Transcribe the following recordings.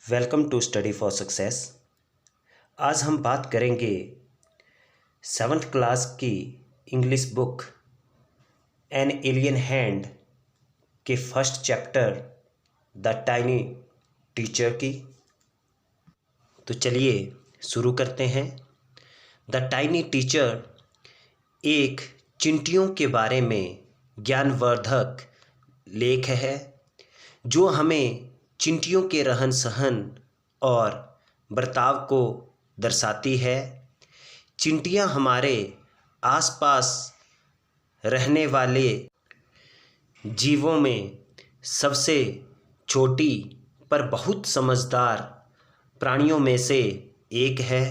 Welcome to study for success. आज हम बात करेंगे 7th क्लास की English book an alien hand के first chapter the tiny teacher की। तो चलिए शुरू करते हैं। द टाइनी टीचर एक चिंटियों के बारे में ज्ञानवर्धक लेख है जो हमें चिंटियों के रहन सहन और बर्ताव को दर्शाती है। चिंटियां हमारे आसपास रहने वाले जीवों में सबसे छोटी पर बहुत समझदार प्राणियों में से एक है।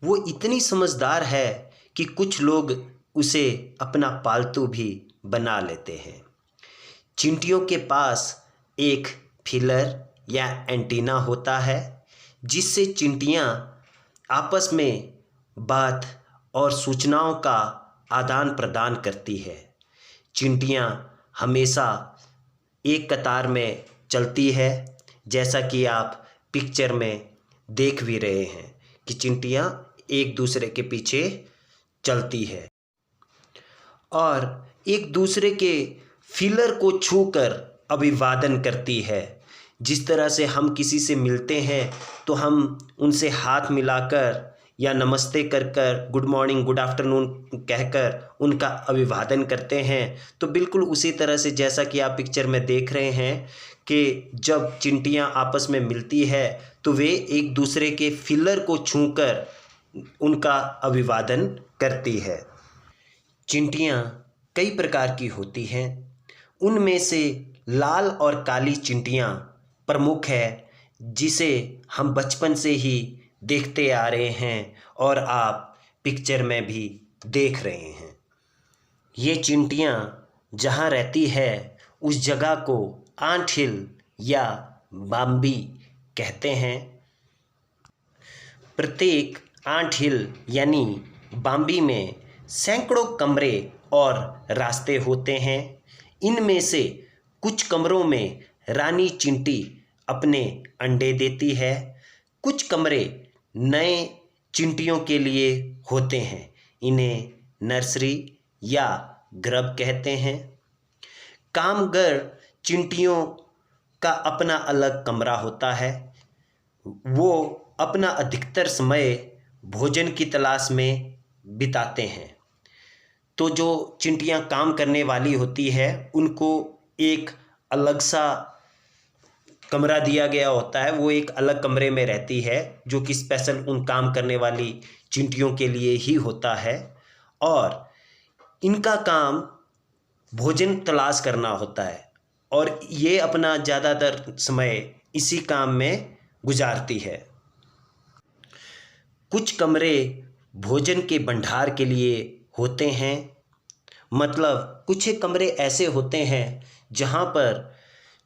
वो इतनी समझदार है कि कुछ लोग उसे अपना पालतू भी बना लेते हैं। चिंटियों के पास एक फीलर या एंटीना होता है जिससे चिंटियां आपस में बात और सूचनाओं का आदान प्रदान करती है। चिंटियां हमेशा एक कतार में चलती है, जैसा कि आप पिक्चर में देख भी रहे हैं कि चिंटियां एक दूसरे के पीछे चलती है और एक दूसरे के फीलर को छूकर अभिवादन करती है। जिस तरह से हम किसी से मिलते हैं तो हम उनसे हाथ मिलाकर या नमस्ते कर कर, गुड मॉर्निंग, गुड आफ्टरनून कहकर उनका अभिवादन करते हैं, तो बिल्कुल उसी तरह से जैसा कि आप पिक्चर में देख रहे हैं कि जब चिंटियां आपस में मिलती है तो वे एक दूसरे के फीलर को छूकर उनका अभिवादन करती है। चिंटियां कई प्रकार की होती हैं। उनमें से लाल और काली चिंटियां प्रमुख है, जिसे हम बचपन से ही देखते आ रहे हैं और आप पिक्चर में भी देख रहे हैं। ये चिंटियां जहाँ रहती है उस जगह को आंट हिल या बाम्बी कहते हैं। प्रत्येक आंट हिल यानी बाम्बी में सैकड़ों कमरे और रास्ते होते हैं। इनमें से कुछ कमरों में रानी चींटी अपने अंडे देती है। कुछ कमरे नए चिंटियों के लिए होते हैं। इन्हें नर्सरी या ग्रब कहते हैं। कामगर चिंटियों का अपना अलग कमरा होता है। वो अपना अधिकतर समय भोजन की तलाश में बिताते हैं। तो जो चिंटियां काम करने वाली होती है उनको एक अलग सा कमरा दिया गया होता है। वो एक अलग कमरे में रहती है जो कि स्पेशल उन काम करने वाली चिंटियों के लिए ही होता है और इनका काम भोजन तलाश करना होता है और ये अपना ज़्यादातर समय इसी काम में गुजारती है। कुछ कमरे भोजन के भंडार के लिए होते हैं, मतलब कुछ एक कमरे ऐसे होते हैं जहाँ पर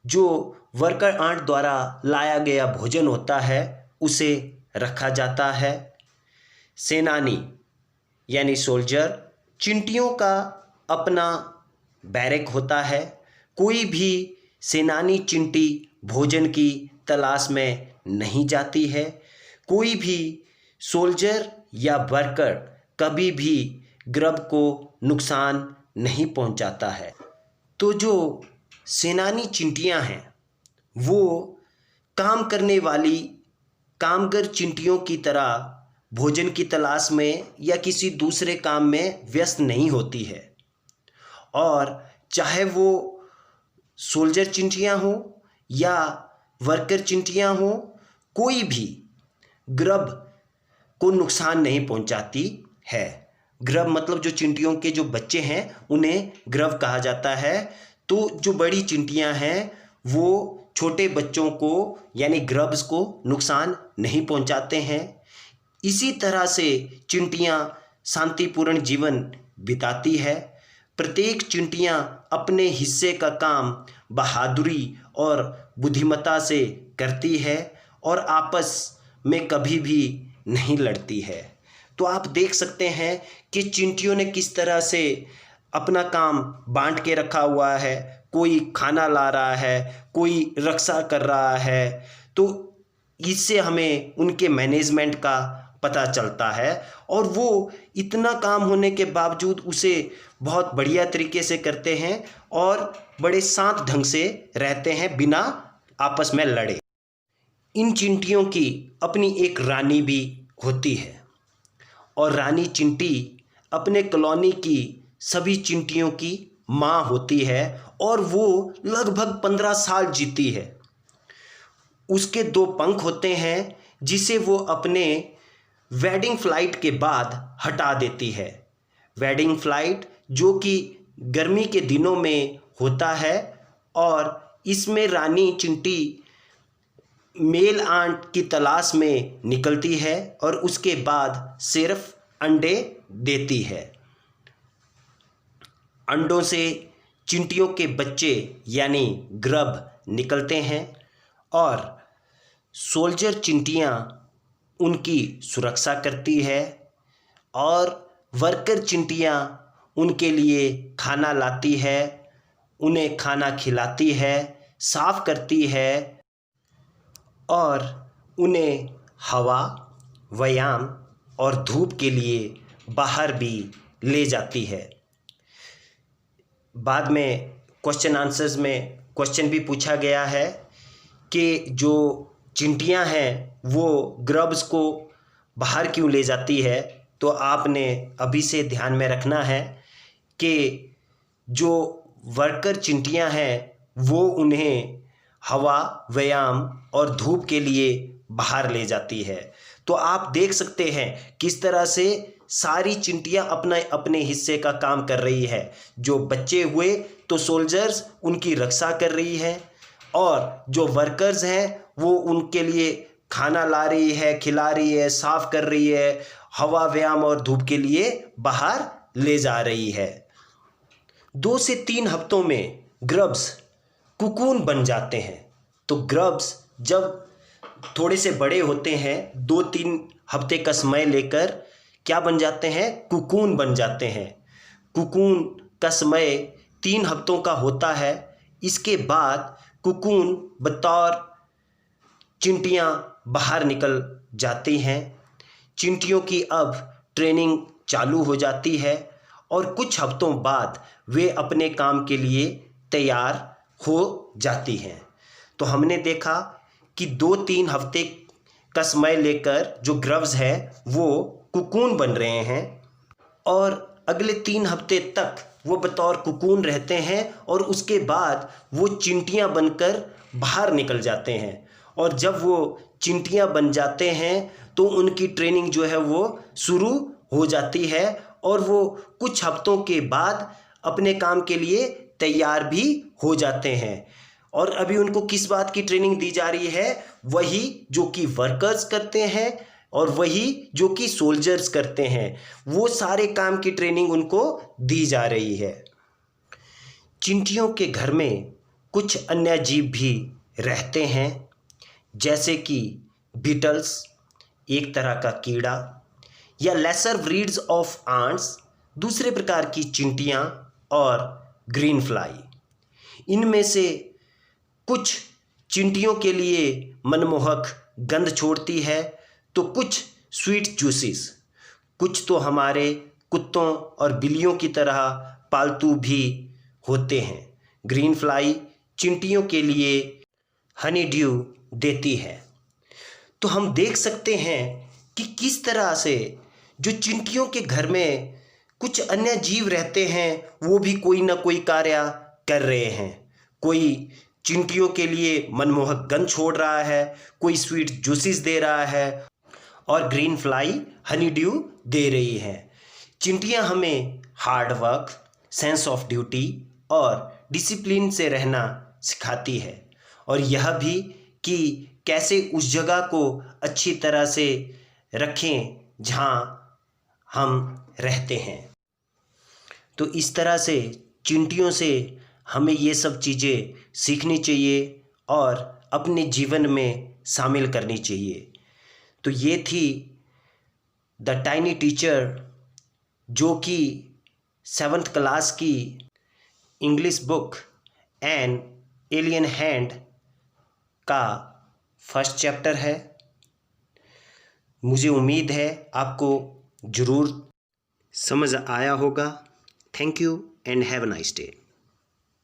जो वर्कर आंट द्वारा लाया गया भोजन होता है उसे रखा जाता है। सेनानी यानी सोल्जर चिंटियों का अपना बैरक होता है। कोई भी सेनानी चिंटी भोजन की तलाश में नहीं जाती है। कोई भी सोल्जर या वर्कर कभी भी ग्रब को नुकसान नहीं पहुंचाता है। तो जो सेनानी चिंटियां हैं वो काम करने वाली कामगर चिंटियों की तरह भोजन की तलाश में या किसी दूसरे काम में व्यस्त नहीं होती है। और चाहे वो सोल्जर चिंटियां हों या वर्कर चिंटियां हों, कोई भी ग्रब को नुकसान नहीं पहुंचाती है। ग्रब मतलब जो चिंटियों के जो बच्चे हैं उन्हें ग्रब कहा जाता है। तो जो बड़ी चिंटियां हैं वो छोटे बच्चों को यानी ग्रब्स को नुकसान नहीं पहुंचाते हैं। इसी तरह से चिंटियां शांतिपूर्ण जीवन बिताती है। प्रत्येक चिंटियां अपने हिस्से का काम बहादुरी और बुद्धिमत्ता से करती है और आपस में कभी भी नहीं लड़ती है। तो आप देख सकते हैं कि चिंटियों ने किस तरह से अपना काम बांट के रखा हुआ है। कोई खाना ला रहा है, कोई रक्षा कर रहा है। तो इससे हमें उनके मैनेजमेंट का पता चलता है और वो इतना काम होने के बावजूद उसे बहुत बढ़िया तरीके से करते हैं और बड़े शांत ढंग से रहते हैं बिना आपस में लड़े। इन चींटियों की अपनी एक रानी भी होती है और रानी चींटी अपने कॉलोनी की सभी चींटियों की माँ होती है और वो लगभग 15 साल जीती है। उसके 2 पंख होते हैं जिसे वो अपने वेडिंग फ्लाइट के बाद हटा देती है। वेडिंग फ्लाइट जो कि गर्मी के दिनों में होता है और इसमें रानी चींटी मेल आंट की तलाश में निकलती है और उसके बाद सिर्फ अंडे देती है। अंडों से चींटियों के बच्चे यानी ग्रब निकलते हैं और सोल्जर चींटियाँ उनकी सुरक्षा करती है और वर्कर चींटियाँ उनके लिए खाना लाती है, उन्हें खाना खिलाती है, साफ करती है और उन्हें हवा, व्यायाम और धूप के लिए बाहर भी ले जाती है। बाद में क्वेश्चन आंसर्स में क्वेश्चन भी पूछा गया है कि जो चींटियां हैं वो ग्रब्स को बाहर क्यों ले जाती है, तो आपने अभी से ध्यान में रखना है कि जो वर्कर चींटियां हैं वो उन्हें हवा, व्यायाम और धूप के लिए बाहर ले जाती है। तो आप देख सकते हैं किस तरह से सारी चींटियां अपने अपने हिस्से का काम कर रही है। जो बच्चे हुए तो सोल्जर्स उनकी रक्षा कर रही है और जो वर्कर्स हैं वो उनके लिए खाना ला रही है, खिला रही है, साफ कर रही है, हवा, व्यायाम और धूप के लिए बाहर ले जा रही है। 2 से 3 हफ्तों में ग्रब्स कुकून बन जाते हैं। तो ग्रब्स जब थोड़े से बड़े होते हैं 2-3 हफ्ते का समय लेकर क्या बन जाते हैं, कुकून बन जाते हैं। कुकून का समय 3 हफ्तों का होता है। इसके बाद कुकून बतौर चींटियां बाहर निकल जाती हैं। चींटियों की अब ट्रेनिंग चालू हो जाती है और कुछ हफ्तों बाद वे अपने काम के लिए तैयार हो जाती हैं। तो हमने देखा कि 2-3 हफ्ते का समय लेकर जो ग्रब्स है वो कुकून बन रहे हैं और अगले 3 हफ्ते तक वो बतौर कुकून रहते हैं और उसके बाद वो चींटियां बनकर बाहर निकल जाते हैं। और जब वो चींटियां बन जाते हैं तो उनकी ट्रेनिंग जो है वो शुरू हो जाती है और वो कुछ हफ्तों के बाद अपने काम के लिए तैयार भी हो जाते हैं। और अभी उनको किस बात की ट्रेनिंग दी जा रही है, वही जो कि वर्कर्स करते हैं और वही जो कि सोल्जर्स करते हैं, वो सारे काम की ट्रेनिंग उनको दी जा रही है। चींटियों के घर में कुछ अन्य जीव भी रहते हैं जैसे कि बीटल्स, एक तरह का कीड़ा, या लेसर ब्रीड्स ऑफ आंट्स, दूसरे प्रकार की चींटियां, और ग्रीन फ्लाई। इनमें से कुछ चींटियों के लिए मनमोहक गंध छोड़ती है तो कुछ स्वीट जूसेस, कुछ तो हमारे कुत्तों और बिल्लियों की तरह पालतू भी होते हैं। ग्रीन फ्लाई चींटियों के लिए हनी ड्यू देती है। तो हम देख सकते हैं कि किस तरह से जो चींटियों के घर में कुछ अन्य जीव रहते हैं वो भी कोई ना कोई कार्य कर रहे हैं। कोई चींटियों के लिए मनमोहक गंध छोड़ रहा है, कोई स्वीट जूसेस दे रहा है और ग्रीन फ्लाई हनी ड्यू दे रही है। चींटियां हमें hard work, sense of duty और डिसिप्लिन से रहना सिखाती है और यह भी कि कैसे उस जगह को अच्छी तरह से रखें जहां हम रहते हैं। तो इस तरह से चींटियों से हमें ये सब चीज़ें सीखनी चाहिए और अपने जीवन में शामिल करनी चाहिए। तो ये थी द टाइनी टीचर, जो कि 7th क्लास की English book an alien hand का फर्स्ट चैप्टर है। मुझे उम्मीद है आपको ज़रूर समझ आया होगा। Thank you and have a nice day.